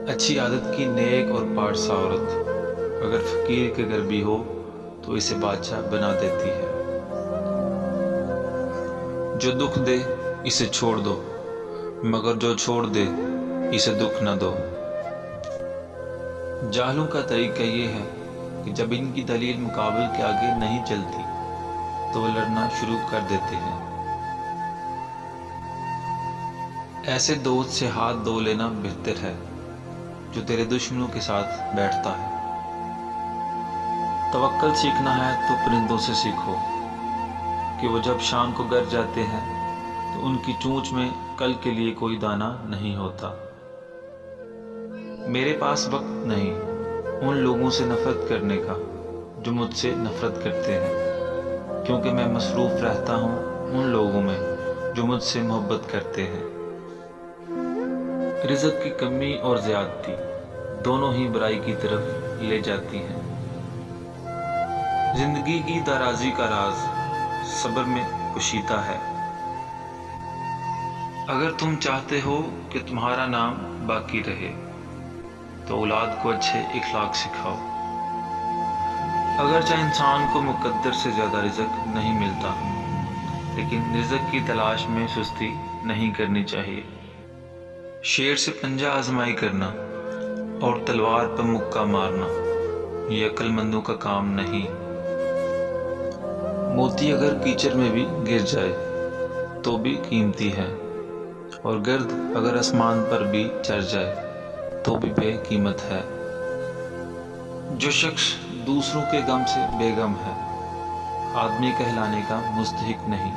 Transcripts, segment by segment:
اچھی عادت کی نیک اور پارسا عورت اگر فقیر کے گھر بھی ہو تو اسے بادشاہ بنا دیتی ہے۔ جو دکھ دے اسے چھوڑ دو، مگر جو چھوڑ دے اسے دکھ نہ دو۔ جاہلوں کا طریقہ یہ ہے کہ جب ان کی دلیل مقابل کے آگے نہیں چلتی تو وہ لڑنا شروع کر دیتے ہیں۔ ایسے دوست سے ہاتھ دھو لینا بہتر ہے جو تیرے دشمنوں کے ساتھ بیٹھتا ہے۔ توکل سیکھنا ہے تو پرندوں سے سیکھو کہ وہ جب شام کو گھر جاتے ہیں تو ان کی چونچ میں کل کے لیے کوئی دانہ نہیں ہوتا۔ میرے پاس وقت نہیں ان لوگوں سے نفرت کرنے کا جو مجھ سے نفرت کرتے ہیں، کیونکہ میں مصروف رہتا ہوں ان لوگوں میں جو مجھ سے محبت کرتے ہیں۔ رزق کی کمی اور زیادتی دونوں ہی برائی کی طرف لے جاتی ہیں۔ زندگی کی درازی کا راز صبر میں پوشیدہ ہے۔ اگر تم چاہتے ہو کہ تمہارا نام باقی رہے تو اولاد کو اچھے اخلاق سکھاؤ۔ اگرچہ انسان کو مقدر سے زیادہ رزق نہیں ملتا، لیکن رزق کی تلاش میں سستی نہیں کرنی چاہیے۔ شیر سے پنجہ آزمائی کرنا اور تلوار پر مکہ مارنا یہ عقل مندوں کا کام نہیں۔ موتی اگر کیچڑ میں بھی گر جائے تو بھی قیمتی ہے، اور گرد اگر آسمان پر بھی چڑھ جائے تو بھی بے قیمت ہے۔ جو شخص دوسروں کے غم سے بے غم ہے آدمی کہلانے کا مستحق نہیں۔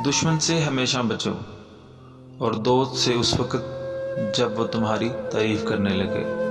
دشمن سے ہمیشہ بچو اور دوست سے اس وقت جب وہ تمہاری تعریف کرنے لگے۔